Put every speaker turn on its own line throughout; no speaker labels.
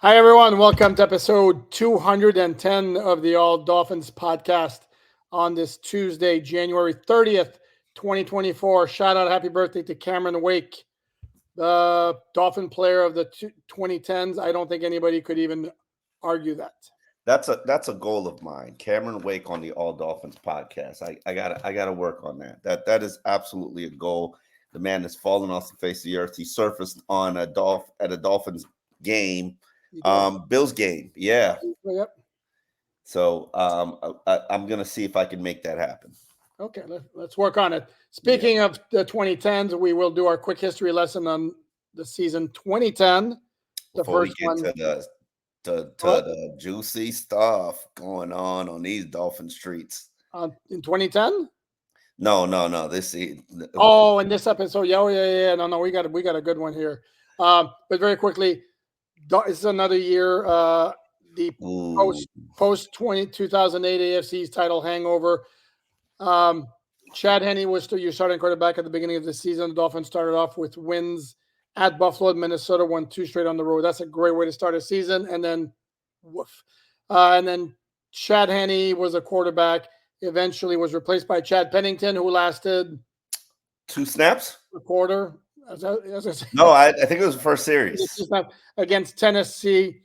Hi, everyone. Welcome to episode 210 of the All Dolphins podcast on this Tuesday, January 30th, 2024. Shout out, happy birthday to Cameron Wake, the Dolphin player of the 2010s. I don't think anybody could even argue that.
That's a goal of mine. Cameron Wake on the All Dolphins podcast. I gotta work on that. That is absolutely a goal. The man has fallen off the face of the earth. He surfaced on at a Dolphins game, Bills game. Yeah.
Yep.
So I'm gonna see if I can make that happen.
Okay, let's work on it. Speaking of the 2010s, we will do our quick history lesson on the season 2010. The
Before we
first
get
one.
to
What?
the juicy stuff going on these Dolphin streets.
In 2010?
No. This is
Oh, in this episode, yeah. No, we got a good one here. But very quickly, this is another year. The
ooh.
post 2008 AFC's title hangover. Chad Henne was still your starting quarterback at the beginning of the season. The Dolphins started off with wins at Buffalo and Minnesota, won 2 straight on the road. That's a great way to start a season. And then, woof. And then Chad Henne was a quarterback. Eventually, was replaced by Chad Pennington, who lasted
2 snaps.
a quarter.
No, I think it was the first series
against Tennessee.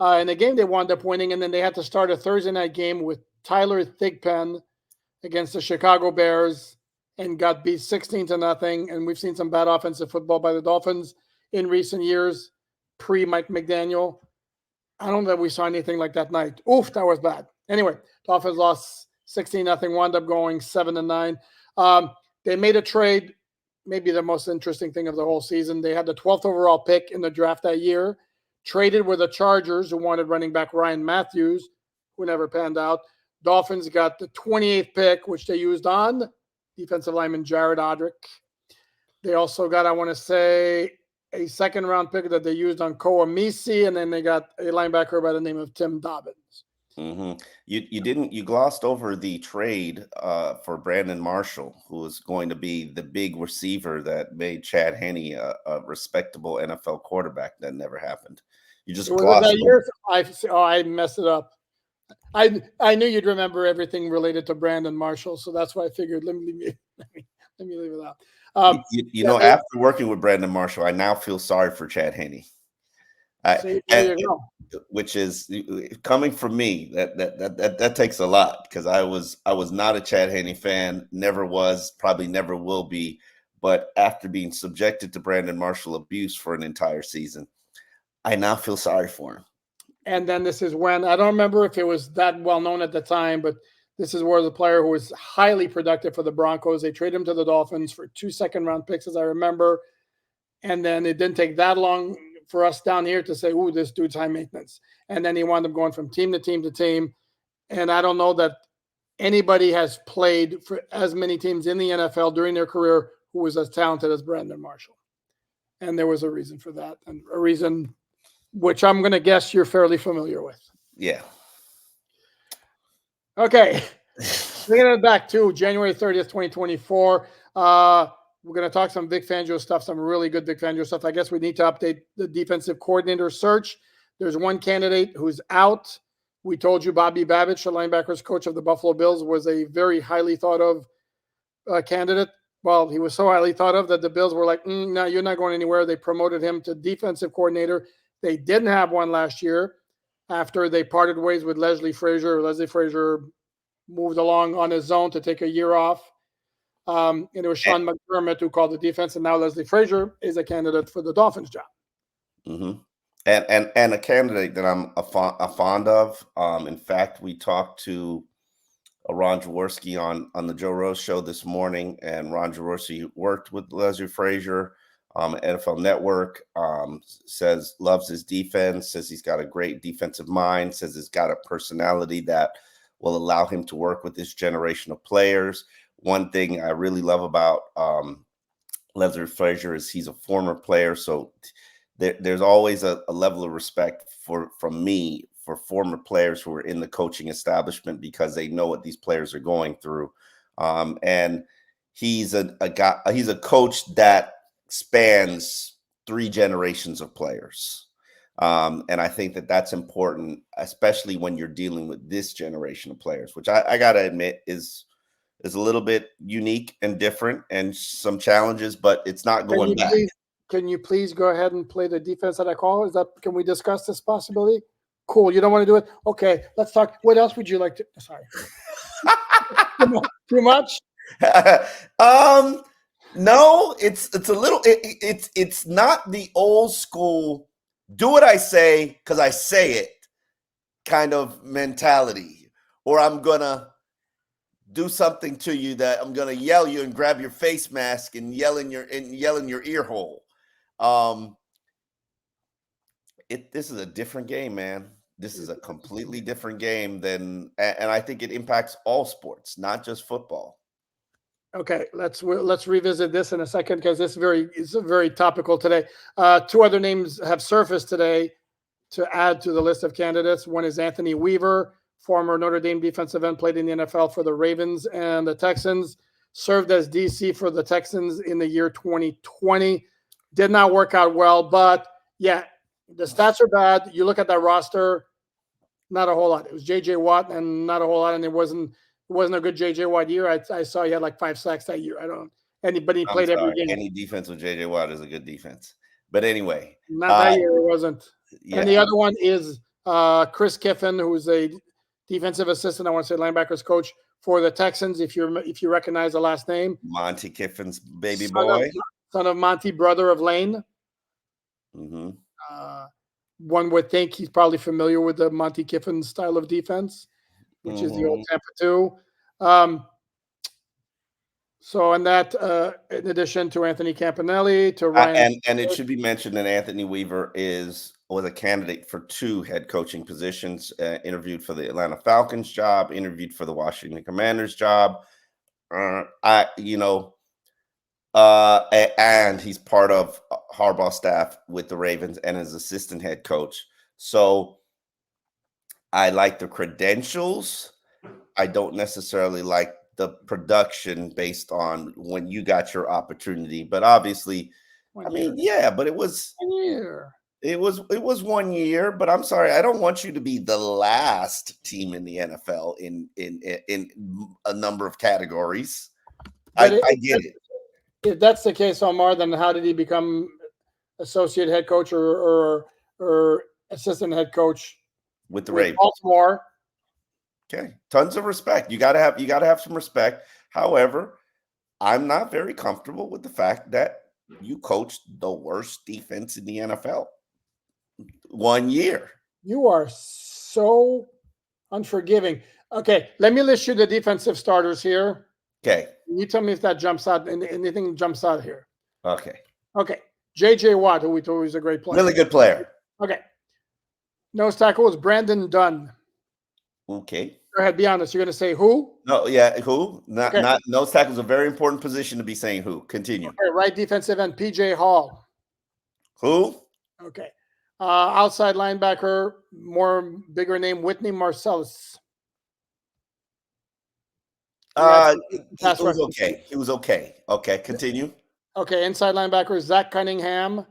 In the game, they wound up winning, and then they had to start a Thursday night game with Tyler Thigpen against the Chicago Bears and got beat 16-0. And we've seen some bad offensive football by the Dolphins in recent years, pre-Mike McDaniel. I don't know that we saw anything like that night. Oof, that was bad. Anyway, Dolphins lost 16-0, wound up going 7-9. They made a trade, maybe the most interesting thing of the whole season. They had the 12th overall pick in the draft that year, traded with the Chargers, who wanted running back Ryan Matthews, who never panned out. Dolphins got the 28th pick, which they used on defensive lineman Jared Odrick. They also got, I want to say, a second-round pick that they used on Koa Misi, and then they got a linebacker by the name of Tim Dobbins.
Mm-hmm. You glossed over the trade for Brandon Marshall, who was going to be the big receiver that made Chad Henne a respectable NFL quarterback. That never happened. You just glossed
that year. I messed it up. I knew you'd remember everything related to Brandon Marshall, so that's why I figured let me leave it out.
After working with Brandon Marshall, I now feel sorry for Chad Henne. Which is coming from me. That takes a lot, because I was not a Chad Henne fan, never was, probably never will be. But after being subjected to Brandon Marshall abuse for an entire season, I now feel sorry for him.
And then this is when, I don't remember if it was that well known at the time, but this is where the player who was highly productive for the Broncos, they traded him to the Dolphins for 2 second-round picks, as I remember. And then it didn't take that long for us down here to say, ooh, this dude's high maintenance. And then he wound up going from team to team to team. And I don't know that anybody has played for as many teams in the NFL during their career who was as talented as Brandon Marshall. And there was a reason for that, and a reason which I'm going to guess you're fairly familiar with.
Yeah.
Okay. Bringing it back to January 30th, 2024. We're going to talk some Vic Fangio stuff, some really good Vic Fangio stuff. I guess we need to update the defensive coordinator search. There's one candidate who's out. We told you Bobby Babich, the linebackers coach of the Buffalo Bills, was a very highly thought of candidate. Well, he was so highly thought of that the Bills were like, no, you're not going anywhere. They promoted him to defensive coordinator. They didn't have one last year after they parted ways with Leslie Frazier. Leslie Frazier moved along on his own to take a year off. And it was Sean McDermott who called the defense, and now Leslie Frazier is a candidate for the Dolphins job.
Mm-hmm. And a candidate that I'm fond of. In fact, we talked to Ron Jaworski on the Joe Rose show this morning, and Ron Jaworski worked with Leslie Frazier. NFL Network, says loves his defense, says he's got a great defensive mind, says he's got a personality that will allow him to work with this generation of players. One thing I really love about Leslie Frazier is he's a former player, so there's always a level of respect from me for former players who are in the coaching establishment, because they know what these players are going through. And he's a coach that spans 3 generations of players. And I think that that's important, especially when you're dealing with this generation of players, which I got to admit is a little bit unique and different and some challenges, but it's not going back.
Can you please go ahead and play the defense that I call? Can we discuss this possibility? Cool. You don't want to do it? Okay, let's talk. What else would you like to? Sorry. Too much?
No, it's a little, it's not the old school, do what I say because I say it kind of mentality, or I'm going to do something to you that I'm going to yell you and grab your face mask and yell in your ear hole. This is a different game, man. This is a completely different game and I think it impacts all sports, not just football.
Okay, let's revisit this in a second because it's very topical today. Two other names have surfaced today to add to the list of candidates. One is Anthony Weaver, former Notre Dame defensive end, played in the NFL for the Ravens and the Texans, served as DC for the Texans in the year 2020. Did not work out well, but yeah, the stats are bad. You look at that roster, not a whole lot. It was J.J. Watt and not a whole lot, and it wasn't a good J.J. Watt year. I saw he had like 5 sacks that year. I don't anybody played every game.
Any defense with J.J. Watt is a good defense. But anyway.
Not that year, it wasn't. Yeah. And the other one is Chris Kiffin, who's a defensive assistant, I want to say linebackers coach for the Texans, if you recognize the last name.
Monty Kiffin's baby boy.
Son of Monty, brother of Lane.
Mm-hmm.
One would think he's probably familiar with the Monty Kiffin style of defense, which is the old Tampa 2. So, and that, in addition to Anthony Campanelli, to Ryan,
and it should be mentioned that Anthony Weaver was a candidate for 2 head coaching positions. Interviewed for the Atlanta Falcons job, interviewed for the Washington Commanders job. And he's part of Harbaugh's staff with the Ravens and his assistant head coach. So I like the credentials. I don't necessarily like the production based on when you got your opportunity. But obviously, but it was
1 year.
It was 1 year, but I'm sorry, I don't want you to be the last team in the NFL in a number of categories. I get it.
If that's the case, Omar, then how did he become associate head coach or assistant head coach
with the Ravens?
Baltimore.
Okay, tons of respect. You gotta have some respect. However, I'm not very comfortable with the fact that you coached the worst defense in the NFL 1 year.
You are so unforgiving. Okay, let me list you the defensive starters here.
Okay.
You tell me if that jumps out, anything jumps out here.
Okay.
J.J. Watt, who we told was a great player.
Really good player.
Okay. Nose tackle is Brandon Dunn.
Okay.
Go ahead, be honest. You're going to say who?
No, yeah, who? Not nose tackle is a very important position to be saying who. Continue.
Okay, right defensive end, P.J. Hall.
Who?
Okay. Outside linebacker, bigger name, Whitney Marcellus.
He was okay. He was okay. Okay, continue.
Okay, inside linebacker, Zach Cunningham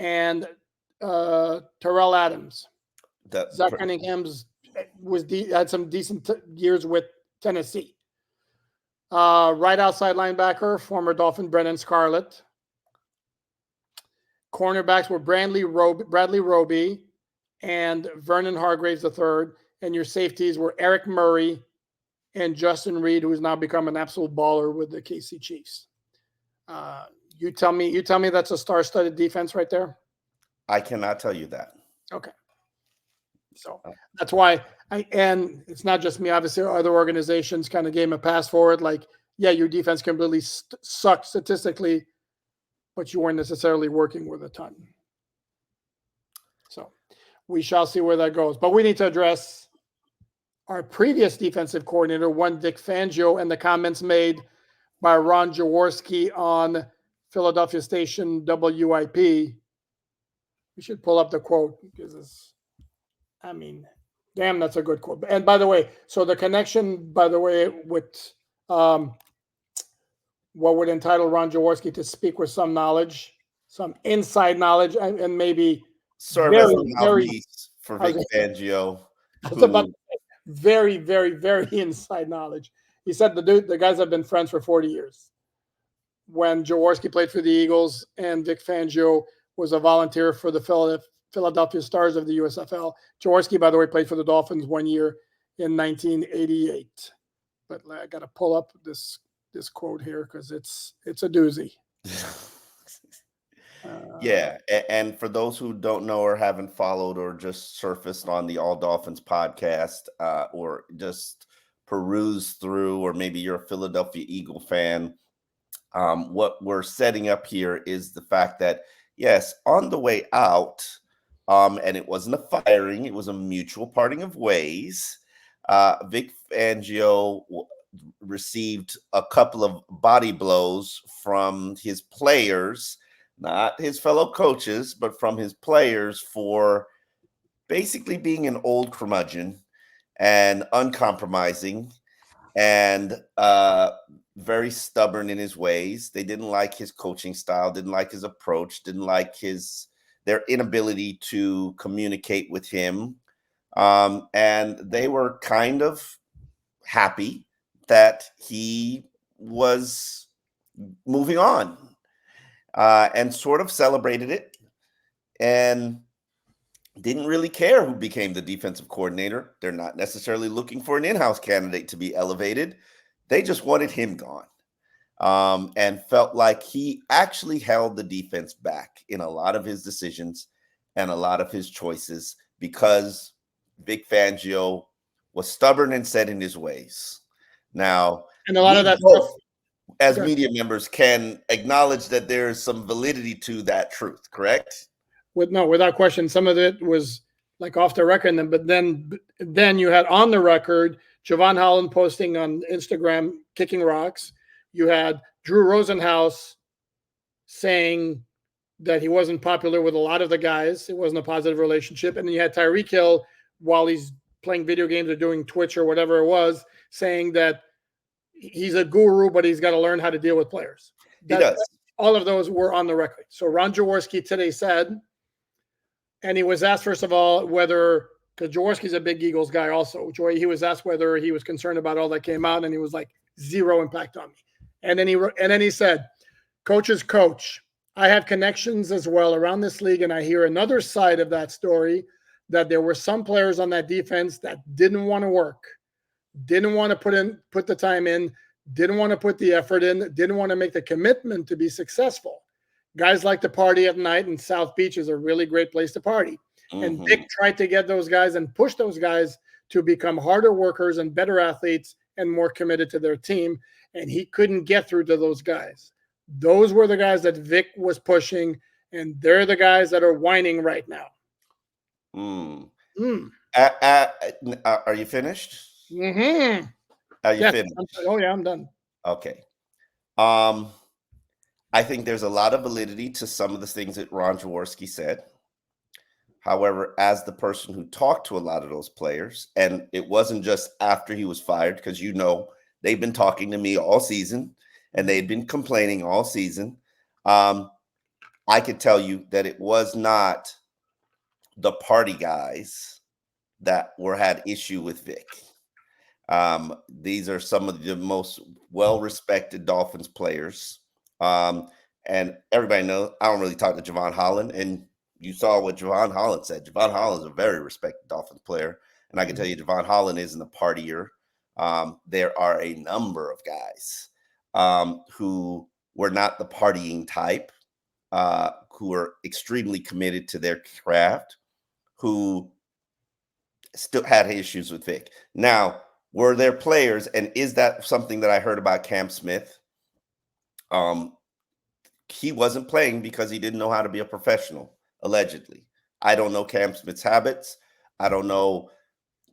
and Terrell Adams. Zach Cunningham's had some decent years with Tennessee. Right outside linebacker, former Dolphin Brennan Scarlett. Cornerbacks were Bradley Roby and Vernon Hargraves III. And your safeties were Eric Murray and Justin Reed, who's now become an absolute baller with the KC Chiefs. You tell me that's a star-studded defense right there?
I cannot tell you that.
Okay. So that's why and it's not just me, obviously other organizations kind of gave him a pass for it. Like, yeah, your defense completely sucked statistically, but you weren't necessarily working with a ton. So we shall see where that goes. But we need to address our previous defensive coordinator, one Dick Fangio, and the comments made by Ron Jaworski on Philadelphia station WIP. We should pull up the quote because damn, that's a good quote. And by the way, so the connection, by the way, with what would entitle Ron Jaworski to speak with some knowledge, some inside knowledge, and maybe
serve as
Very,
the
very.
mouthpiece for
I
Vic
was,
Fangio,
I was about
who
to say, very, very, very inside knowledge. He said the guys have been friends for 40 years. When Jaworski played for the Eagles and Vic Fangio was a volunteer for the Philadelphia Stars of the USFL. Jaworski, by the way, played for the Dolphins 1 year in 1988. But I got to pull up this quote here because it's a doozy.
yeah, and for those who don't know or haven't followed or just surfaced on the All Dolphins podcast, or just peruse through, or maybe you're a Philadelphia Eagle fan, what we're setting up here is the fact that yes, on the way out, and it wasn't a firing; it was a mutual parting of ways. Vic Fangio received a couple of body blows from his players, not his fellow coaches, but from his players for basically being an old curmudgeon and uncompromising and very stubborn in his ways. They didn't like his coaching style, didn't like his approach, didn't like their inability to communicate with him. And they were kind of happy that he was moving on, and sort of celebrated it and didn't really care who became the defensive coordinator. They're not necessarily looking for an in-house candidate to be elevated. They just wanted him gone, and felt like he actually held the defense back in a lot of his decisions and a lot of his choices because Vic Fangio was stubborn and set in his ways. Now,
And a lot of
we
that stuff,
both, as media members, can acknowledge that there is some validity to that truth, correct?
without question, some of it was like off the record, but then you had on the record Javon Holland posting on Instagram kicking rocks. You had Drew Rosenhaus saying that he wasn't popular with a lot of the guys. It wasn't a positive relationship. And then you had Tyreek Hill, while he's playing video games or doing Twitch or whatever it was, saying that he's a guru, but he's got to learn how to deal with players.
He does.
All of those were on the record. So Ron Jaworski today said, and he was asked, first of all, whether, because Jaworski's a big Eagles guy also, he was asked whether he was concerned about all that came out, and he was like, zero impact on me. And then he said, coach's coach. I have connections as well around this league, and I hear another side of that story, that there were some players on that defense that didn't want to work, didn't want to put the time in, didn't want to put the effort in, didn't want to make the commitment to be successful. Guys like to party at night, and South Beach is a really great place to party. Mm-hmm. And Dick tried to get those guys and push those guys to become harder workers and better athletes and more committed to their team, and he couldn't get through to those guys. Those were the guys that Vic was pushing, and they're the guys that are whining right now.
Are you finished?
Mm-hmm.
Are you finished?
I'm done.
Okay. I think there's a lot of validity to some of the things that Ron Jaworski said. However, as the person who talked to a lot of those players, and it wasn't just after he was fired, because they've been talking to me all season, and they'd been complaining all season. I could tell you that it was not the party guys that had issue with Vic. These are some of the most well-respected Dolphins players. And everybody knows I don't really talk to Javon Holland, and you saw what Javon Holland said. Javon Holland is a very respected Dolphins player, and I can tell you Javon Holland isn't a partier. There are a number of guys who were not the partying type, who are extremely committed to their craft, who still had issues with Vic. Now, were there players, and is that something that I heard about Cam Smith? He wasn't playing because he didn't know how to be a professional, allegedly. I don't know Cam Smith's habits. I don't know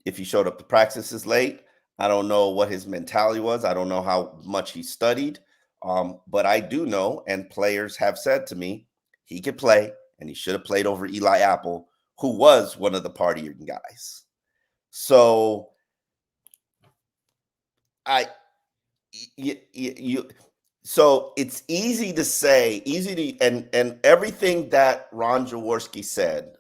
if he showed up to practices late. I don't know what his mentality was. I don't know how much he studied. But I do know, and players have said to me, he could play, and he should have played over Eli Apple, who was one of the partying guys. So so it's easy to say, and everything that Ron Jaworski said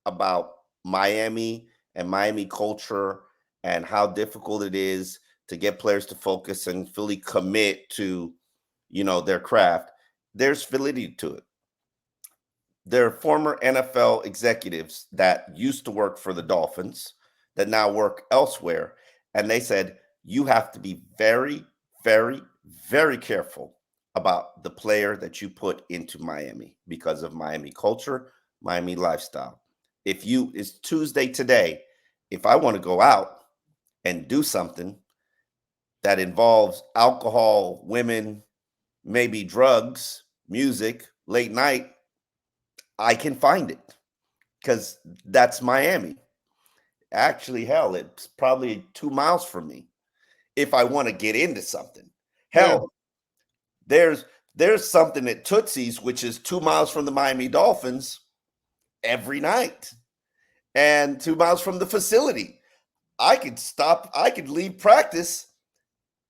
about Miami and Miami culture and how difficult it is to get players to focus and fully commit to, their craft, there's validity to it. There are former NFL executives that used to work for the Dolphins that now work elsewhere. And they said, you have to be very, very, very careful about the player that you put into Miami because of Miami culture, Miami lifestyle. It's Tuesday today, if I want to go out and do something that involves alcohol, women, maybe drugs, music, late night, I can find it because that's Miami. Actually, hell, it's probably 2 miles from me if I want to get into something.
Yeah.
Hell, there's something at Tootsie's, which is 2 miles from the Miami Dolphins every night and 2 miles from the facility. I could leave practice,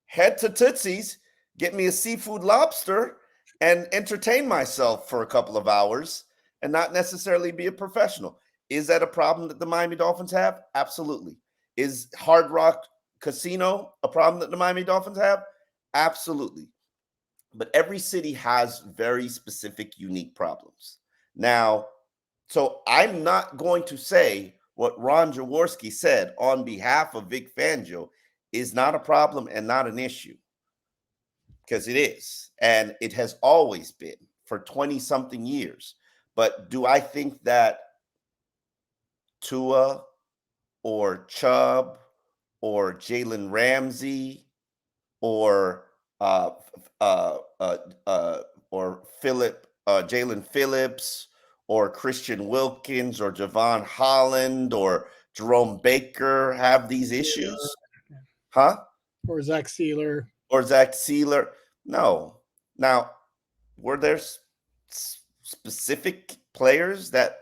head to Tootsie's, get me a seafood lobster, and entertain myself for a couple of hours and not necessarily be a professional. Is that a problem that the Miami Dolphins have? Absolutely. Is Hard Rock Casino a problem that the Miami Dolphins have? Absolutely. But every city has very specific, unique problems. Now, so I'm not going to say what Ron Jaworski said on behalf of Vic Fangio is not a problem and not an issue, because it is. And it has always been for 20 something years. But do I think that Tua or Chubb or Jalen Ramsey or uh, uh, or Jalen Phillips or Christian Wilkins or Javon Holland or Jerome Baker have these issues? Huh?
Or Zach Sealer.
Or Zach Sealer? No. Now, were there specific players that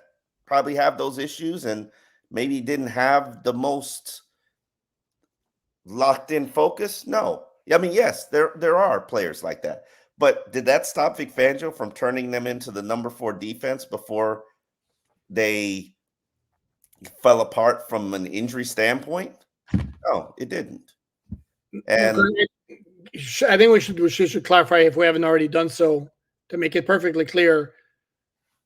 probably have those issues and maybe didn't have the most locked in focus? No. I mean, yes, there are players like that. But did that stop Vic Fangio from turning them into the number 4 defense before they fell apart from an injury standpoint? No, it didn't. And
I think we should clarify, if we haven't already done so, to make it perfectly clear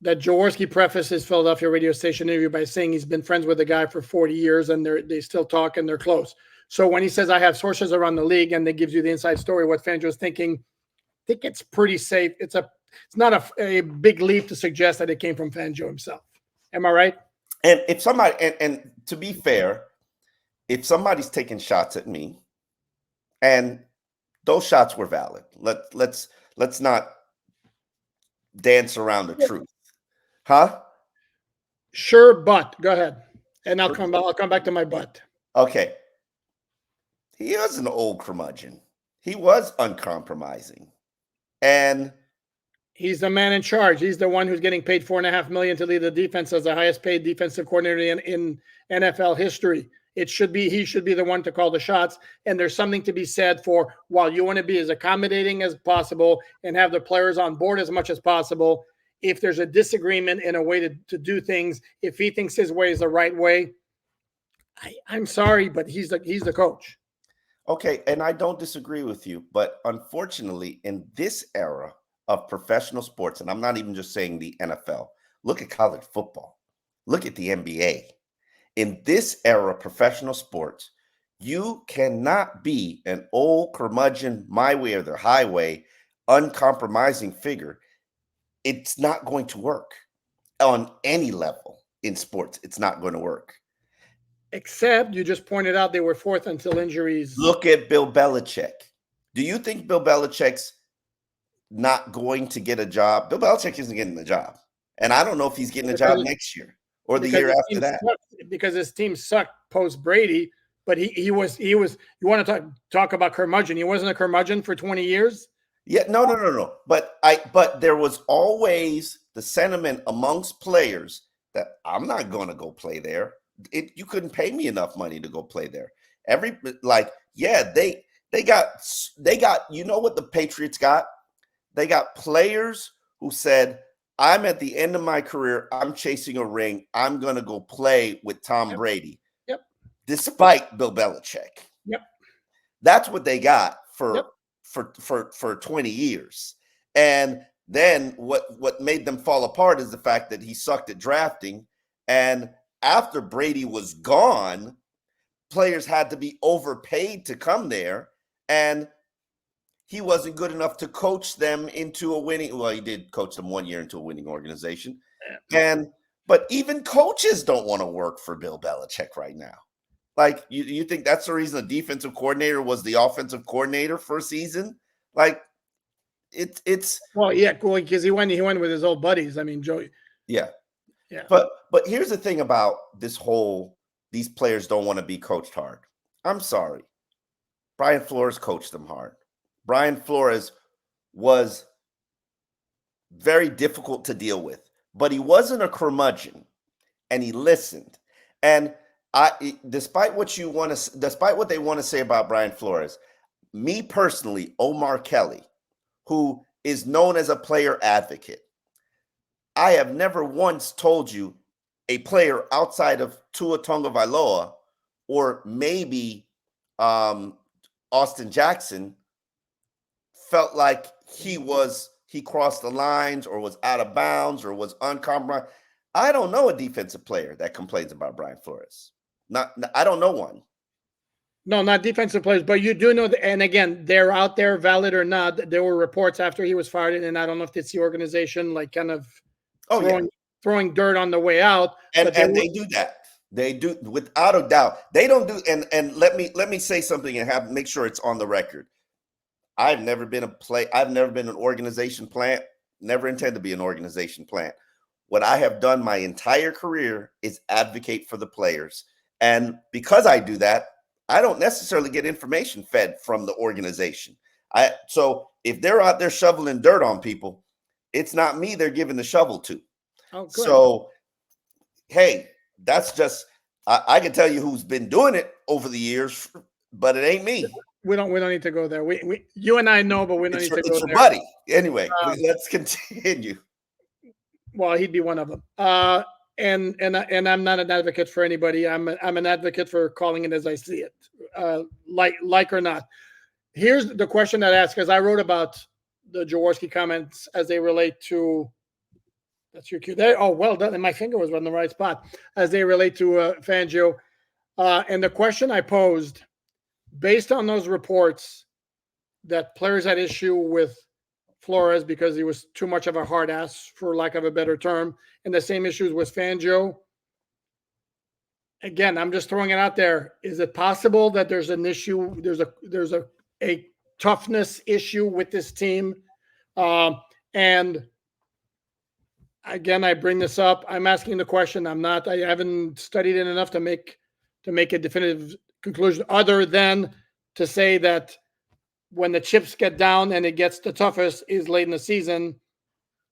that Jaworski prefaced his Philadelphia radio station interview by saying he's been friends with the guy for 40 years and they still talk and they're close. So when he says I have sources around the league and they gives you the inside story, what Fangio's thinking, I think it's pretty safe. It's not a big leap to suggest that it came from Fangio himself. Am I right?
And if somebody, and to be fair, if somebody's taking shots at me, and those shots were valid, let's not dance around the truth, huh?
Sure, but go ahead, and I'll come back to my but.
Okay, he was an old curmudgeon. He was uncompromising, and
he's the man in charge. He's the one who's getting paid $4.5 million to lead the defense as the highest paid defensive coordinator in NFL history. He should be the one to call the shots. And there's something to be said for, while you want to be as accommodating as possible and have the players on board as much as possible, if there's a disagreement in a way to do things, if he thinks his way is the right way, I'm sorry, but he's the coach.
Okay, and I don't disagree with you, but unfortunately, in this era of professional sports, and I'm not even just saying the NFL, look at college football, look at the NBA. In this era of professional sports, you cannot be an old curmudgeon, my way or the highway, uncompromising figure. It's not going to work on any level in sports. It's not going to work.
Except you just pointed out they were fourth until injuries.
Look at Bill Belichick. Do you think Bill Belichick's not going to get a job? Bill Belichick isn't getting the job. And I don't know if he's getting a job next year or the year after that.
Because his team sucked post Brady, but he was. You want to talk about curmudgeon? He wasn't a curmudgeon for 20 years.
Yeah, no. But there was always the sentiment amongst players that I'm not going to go play there. You couldn't pay me enough money to go play there. They got, you know what the Patriots got? They got players who said, I'm at the end of my career. I'm chasing a ring. I'm going to go play with Tom
Yep.
Brady,
Yep.
despite Bill Belichick.
Yep.
That's what they got
Yep.
for 20 years. And then what made them fall apart is the fact that he sucked at drafting. And after Brady was gone, players had to be overpaid to come there. And he wasn't good enough to coach them into a winning. Well, he did coach them 1 year into a winning organization. But even coaches don't want to work for Bill Belichick right now. Like, you think that's the reason the defensive coordinator was the offensive coordinator for a season? Like, it's
Well, yeah, cool, because he went with his old buddies. I mean, Joe.
yeah.
Yeah.
But here's the thing about these players don't want to be coached hard. I'm sorry. Brian Flores coached them hard. Brian Flores was very difficult to deal with, but he wasn't a curmudgeon, and he listened. And despite what they want to say about Brian Flores, me personally, Omar Kelly, who is known as a player advocate, I have never once told you a player outside of Tua Tagovailoa or maybe Austin Jackson felt like he crossed the lines or was out of bounds or was uncompromised. I don't know a defensive player that complains about Brian Flores. I don't know one.
No, not defensive players, but you do know that, and again, they're out there, valid or not. There were reports after he was fired, and I don't know if it's the organization like kind of throwing dirt on the way out.
And they do that. They do, without a doubt. They don't do, and let me say something and make sure it's on the record. I've never been an organization plant, never intend to be an organization plant. What I have done my entire career is advocate for the players. And because I do that, I don't necessarily get information fed from the organization. So if they're out there shoveling dirt on people, it's not me they're giving the shovel to.
Oh, good.
So, hey, that's just, I can tell you who's been doing it over the years, but it ain't me.
We don't need to go there. You and I know, but we don't need to go there.
It's your buddy. Anyway, let's continue.
Well, he'd be one of them. And I'm not an advocate for anybody. I'm an advocate for calling it as I see it, like or not. Here's the question that I asked, because I wrote about the Jaworski comments as they relate to. That's your cue there. Oh, well done. And my finger was on the right spot as they relate to Fangio. And the question I posed, based on those reports that players had issue with Flores because he was too much of a hard ass, for lack of a better term, and the same issues with Fangio. Again, I'm just throwing it out there. Is it possible that there's an issue? There's a toughness issue with this team, and again, I bring this up. I'm asking the question. I haven't studied it enough to make a definitive conclusion, other than to say that when the chips get down and it gets the toughest is late in the season.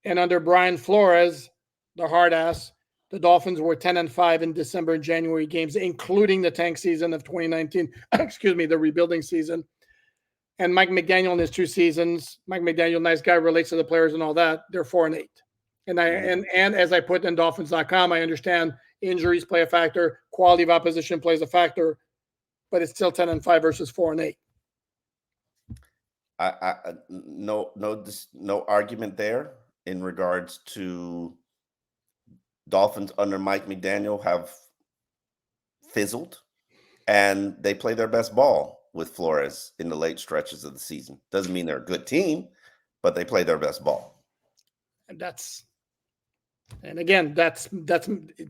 And under Brian Flores, the hard ass, the Dolphins were 10-5 in December and January games, including the tank season of 2019. Excuse me, the rebuilding season. And Mike McDaniel in his 2 seasons, Mike McDaniel, nice guy, relates to the players and all that. They're 4-8. And as I put in Dolphins.com, I understand injuries play a factor, quality of opposition plays a factor, but it's still 10-5 versus 4-8.
No argument there in regards to Dolphins under Mike McDaniel have fizzled, and they play their best ball with Flores in the late stretches of the season. Doesn't mean they're a good team, but they play their best ball.
And again, that's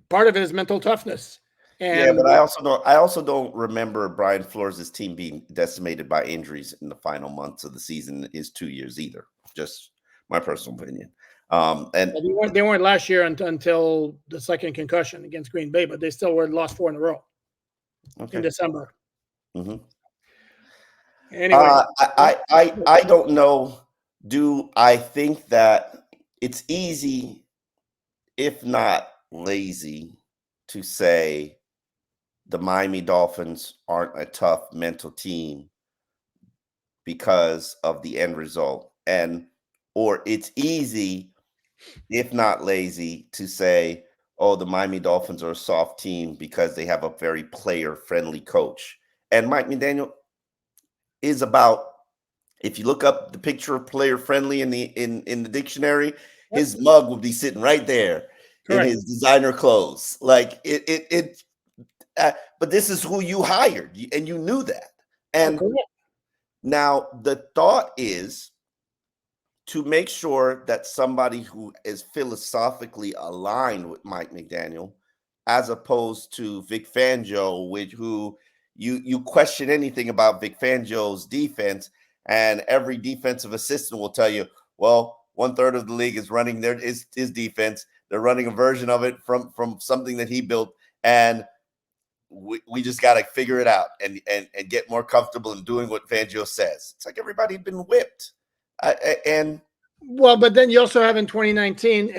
part of it is mental toughness.
And but I also don't remember Brian Flores' team being decimated by injuries in the final months of the season his 2 years either. Just my personal opinion. And
they weren't last year until the second concussion against Green Bay, but they still lost 4 in a row in December.
Mm-hmm.
Anyway,
I don't know. Do I think that it's easy, if not lazy, to say the Miami Dolphins aren't a tough mental team because of the end result, or it's easy if not lazy, to say, oh, the Miami Dolphins are a soft team because they have a very player-friendly coach. And Mike McDaniel is about, if you look up the picture of player-friendly in the dictionary,
Yep.
his mug would be sitting right there in
Correct.
his designer clothes. Like but this is who you hired, and you knew that.
Oh,
And
correct.
now the thought is to make sure that somebody who is philosophically aligned with Mike McDaniel, as opposed to Vic Fangio, which who you question anything about Vic Fangio's defense, and every defensive assistant will tell you, well, 1/3 of the league is running his defense. They're running a version of it from something that he built, and we just got to figure it out and get more comfortable in doing what Fangio says. It's like everybody had been whipped. And
Well, but then you also have in 2019,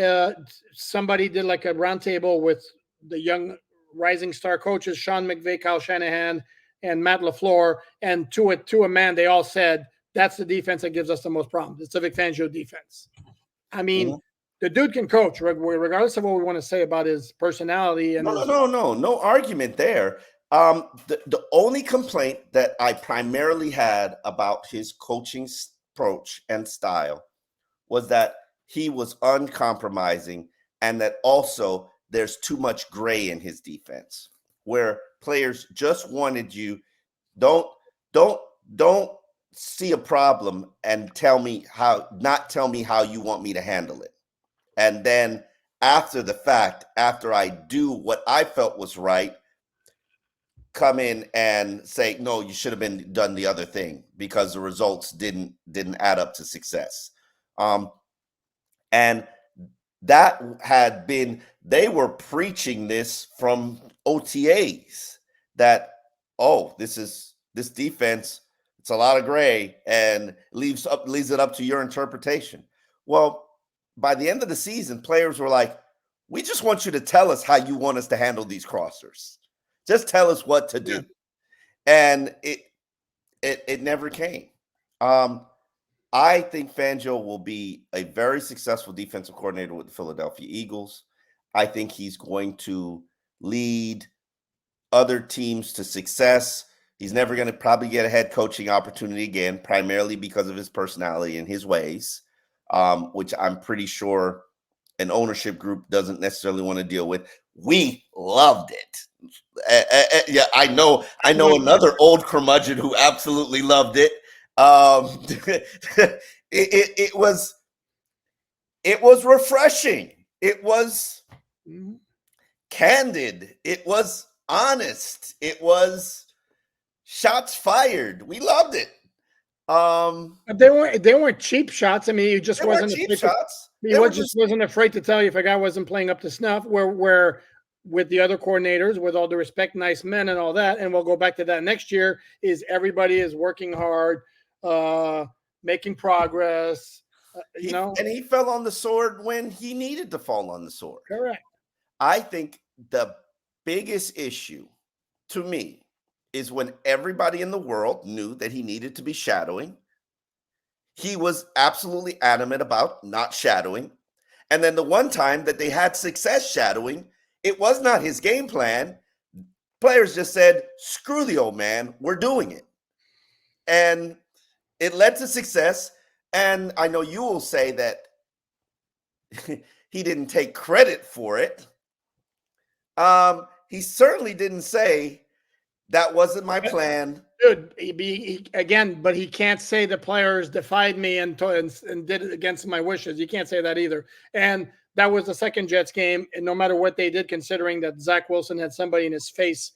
somebody did like a roundtable with the young rising star coaches, Sean McVay, Kyle Shanahan, and Matt LaFleur, and to a man, they all said that's the defense that gives us the most problems. It's the Vic Fangio defense. I mean,
Mhm.
the dude can coach, regardless of what we want to say about his personality and his.
No argument there. The only complaint that I primarily had about his coaching approach and style was that he was uncompromising, and that also there's too much gray in his defense, where players just wanted you, don't don't don't see a problem and not tell me how you want me to handle it. And then after the fact, after I do what I felt was right, come in and say, no, you should have been done the other thing because the results didn't add up to success. And that had been, they were preaching this from OTAs, that, oh, this defense, it's a lot of gray, and leaves it up to your interpretation. Well, by the end of the season, players were like, we just want you to tell us how you want us to handle these crossers. Just tell us what to
Yeah.
do. And it never came. Um, I think Fangio will be a very successful defensive coordinator with the Philadelphia Eagles. I think he's going to lead other teams to success. He's never going to probably get a head coaching opportunity again, primarily because of his personality and his ways, which I'm pretty sure an ownership group doesn't necessarily want to deal with. We loved it. Yeah, I know another old curmudgeon who absolutely loved it. It was refreshing. It was
Mhm.
candid. It was honest. It was shots fired. We loved it.
But they weren't cheap shots. I mean, he just
They weren't
wasn't
cheap
afraid to.
shots.
He
They were
was just
just
wasn't afraid to tell you if a guy wasn't playing up to snuff. Where with the other coordinators, with all the respect, nice men and all that, and we'll go back to that next year. Is everybody is working hard, making progress. You know,
he fell on the sword when he needed to fall on the sword.
correct.
I think the biggest issue to me is when everybody in the world knew that he needed to be shadowing. He was absolutely adamant about not shadowing. And then the one time that they had success shadowing, it was not his game plan. Players just said, screw the old man, we're doing it. And it led to success. And I know you will say that he didn't take credit for it. He certainly didn't say that wasn't my plan.
Dude, again, but he can't say the players defied me and did it against my wishes. You can't say that either. And that was the second Jets game, and no matter what they did, considering that Zach Wilson had somebody in his face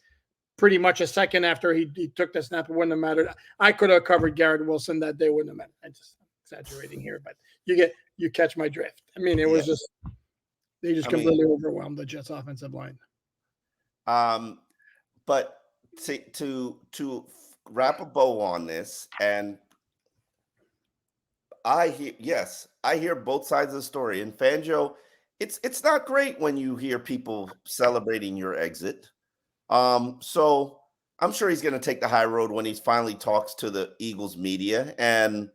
pretty much a second after he took the snap, it wouldn't have mattered. I could have covered Garrett Wilson that day, wouldn't have mattered. I'm just exaggerating here, but you catch my drift. I mean, it
Yeah.
was just they just
I mean,
completely overwhelmed the Jets offensive line.
but to wrap a bow on this, and I hear both sides of the story. And Fangio, it's not great when you hear people celebrating your exit. So I'm sure he's going to take the high road when he finally talks to the Eagles media, and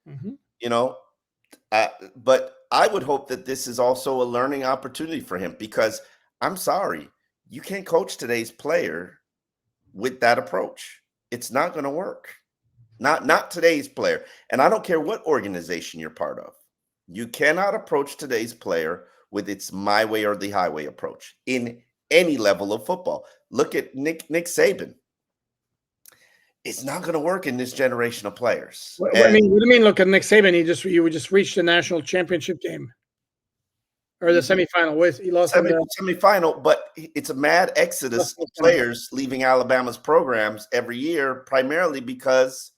Mhm.
you know, but I would hope that this is also a learning opportunity for him, because I'm sorry, you can't coach today's player with that approach. It's not going to work. Not today's player. And I don't care what organization you're part of. You cannot approach today's player with it's my way or the highway approach in any level of football. Look at Nick Saban. It's not going to work in this generation of players.
What do you mean? Look at Nick Saban. You just reached the national championship game or the semifinal. He lost
semifinal, but it's a mad exodus of players leaving Alabama's programs every year, primarily because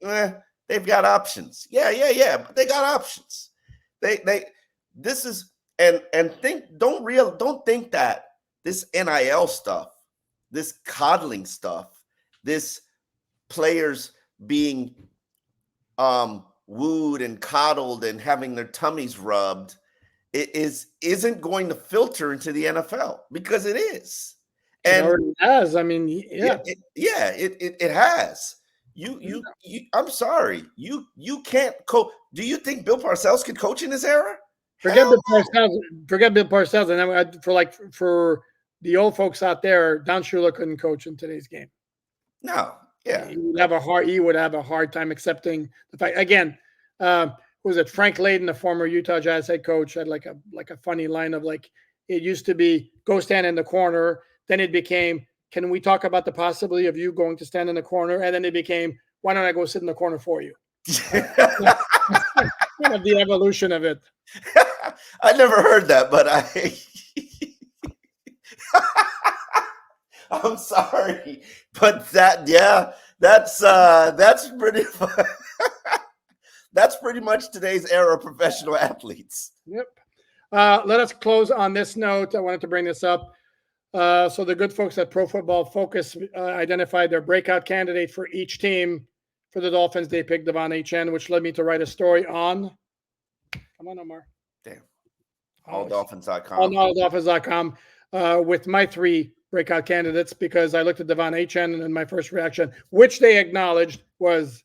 they've got options. Yeah, but they got options. This is and don't think that this NIL stuff, this coddling stuff, this players being wooed and coddled and having their tummies rubbed isn't going to filter into the NFL, because it is. And
it already has. I mean, yeah.
It has. You I'm sorry. You can't coach. Do you think Bill Parcells could coach in this era?
Forget Bill Parcells. And for the old folks out there, Don Shula couldn't coach in today's game.
No. Yeah.
He would have a hard time accepting the fact. Again, was it Frank Layden, the former Utah Jazz head coach, had like a funny line of like, it used to be go stand in the corner. Then it became, can we talk about the possibility of you going to stand in the corner? And then it became, why don't I go sit in the corner for you? The evolution of it.
I never heard that, but I'm sorry, but that's pretty fun. That's pretty much today's era of professional athletes.
Yep. Let us close on this note. I wanted to bring this up. So the good folks at Pro Football Focus identified their breakout candidate for each team. For the Dolphins, they picked Devon Achane, which led me to write a story on. Come on, Omar.
Damn. AllDolphins.com.
On AllDolphins.com with my 3 breakout candidates, because I looked at Devon Achane and my first reaction, which they acknowledged, was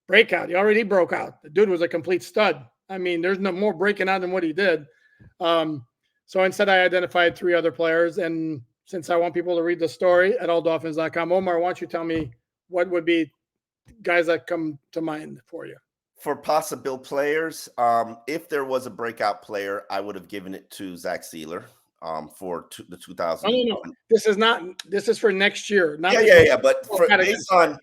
breakout. He already broke out. The dude was a complete stud. I mean, there's no more breaking out than what he did. So instead, I identified 3 other players. And since I want people to read the story at AllDolphins.com, Omar, why don't you tell me what would be guys that come to mind for you?
For possible players, if there was a breakout player, I would have given it to Zach Sealer for the 2000.
No. This is for next year. Not
But based on,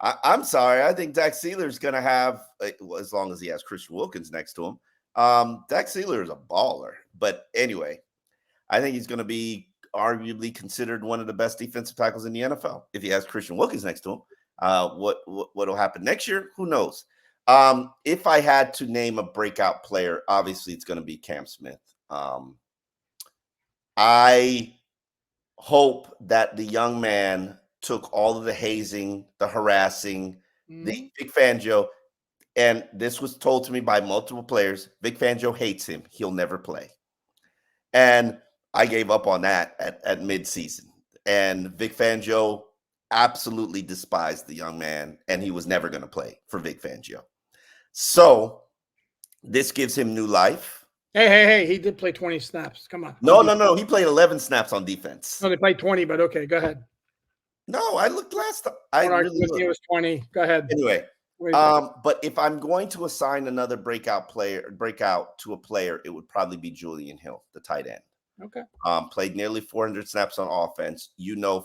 I'm sorry. I think Zach Sealer is going to have, as long as he has Christian Wilkins next to him, Zach Sealer is a baller. But anyway, I think he's going to be arguably considered one of the best defensive tackles in the NFL. If he has Christian Wilkins next to him, what'll happen next year? Who knows? If I had to name a breakout player, obviously it's going to be Cam Smith. I hope that the young man took all of the hazing, the harassing, the Vic Fangio, and this was told to me by multiple players. Vic Fangio hates him. He'll never play. And I gave up on that at midseason. And Vic Fangio absolutely despised the young man, and he was never going to play for Vic Fangio. So this gives him new life.
Hey, he did play 20 snaps. Come on.
No. He played 11 snaps on defense.
No, they played 20, but okay, go ahead.
No, I looked last time.
It was 20. Go ahead.
Anyway, but if I'm going to assign another breakout to a player, it would probably be Julian Hill, the tight end.
Okay.
Played nearly 400 snaps on offense.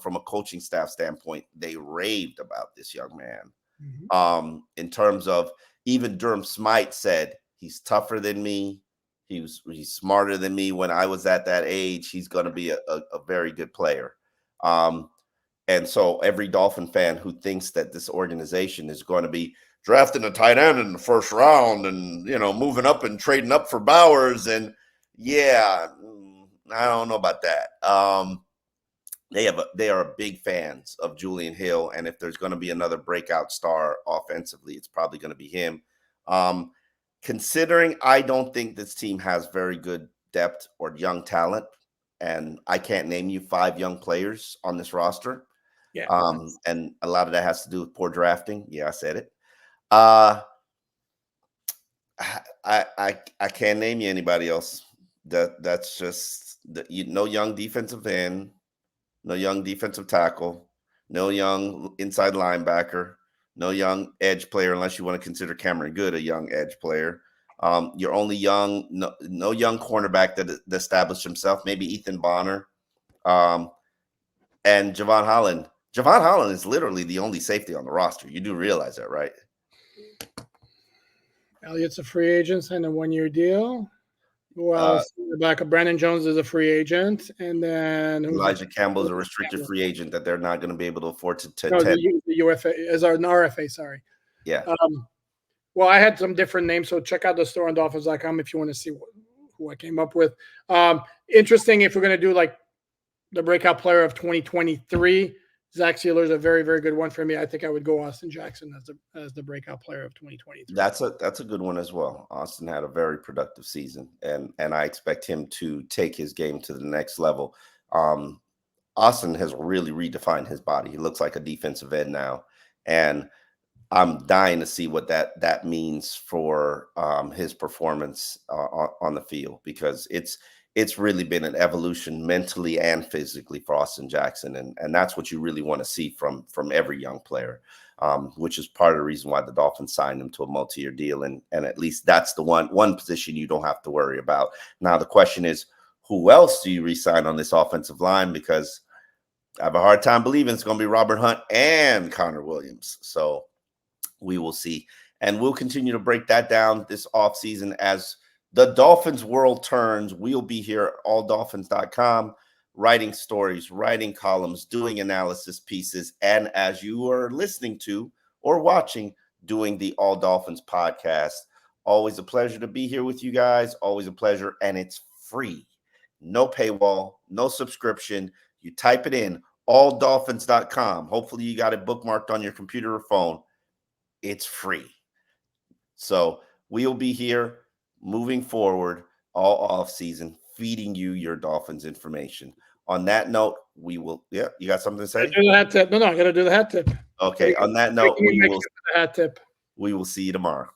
From a coaching staff standpoint, they raved about this young man. Mm-hmm. In terms of, even Durham Smythe said, he's tougher than me. He's smarter than me when I was at that age. He's going to be a very good player. And so every Dolphin fan who thinks that this organization is going to be drafting a tight end in the first round and, moving up and trading up for Bowers, and I don't know about that. They are big fans of Julian Hill, and if there's going to be another breakout star offensively, it's probably going to be him. Considering I don't think this team has very good depth or young talent, and I can't name you 5 young players on this roster.
Yeah.
And a lot of that has to do with poor drafting. Yeah, I said it. I can't name you anybody else. That's just no young defensive end, no young defensive tackle, no young inside linebacker, no young edge player, unless you want to consider Cameron Good a young edge player. You're only young, no young cornerback that established himself. Maybe Ethan Bonner, and Javon Holland. Javon Holland is literally the only safety on the roster. You do realize that, right?
Elliott's a free agent, signed a 1-year deal. Who
Uh,
else? The backup Brandon Jones is a free agent, and then who's
Elijah Campbell is a restricted free agent that they're not going to be able to afford to
no,
tend.
the UFA is an RFA. Sorry.
Yeah.
Well, I had some different names, so check out the store on Dolphins.com if you want to see who I came up with. Interesting if we're going to do like the breakout player of 2023. Zach Sealer is a very, very good one for me. I think I would go Austin Jackson as the breakout player of 2023.
That's a good one as well. Austin had a very productive season, and I expect him to take his game to the next level. Austin has really redefined his body. He looks like a defensive end now, and I'm dying to see what that means for his performance on the field, because it's really been an evolution mentally and physically for Austin Jackson, and that's what you really want to see from every young player, which is part of the reason why the Dolphins signed him to a multi-year deal, and at least that's the one position you don't have to worry about. Now the question is, who else do you re-sign on this offensive line? Because I have a hard time believing it's going to be Robert Hunt and Connor Williams. So we will see. And we'll continue to break that down this offseason as the Dolphins world turns. We'll be here at alldolphins.com, writing stories, writing columns, doing analysis pieces, and as you are listening to or watching, doing the All Dolphins podcast. Always a pleasure to be here with you guys. Always a pleasure. And it's free. No paywall, no subscription. You type it in, alldolphins.com. Hopefully you got it bookmarked on your computer or phone. It's free. So we'll be here moving forward all off season, feeding you your Dolphins information. On that note, we will. Yeah, you got something to say?
Do the hat tip. No, I got to do the hat tip.
Okay. On that note,
the hat tip.
we will see you tomorrow.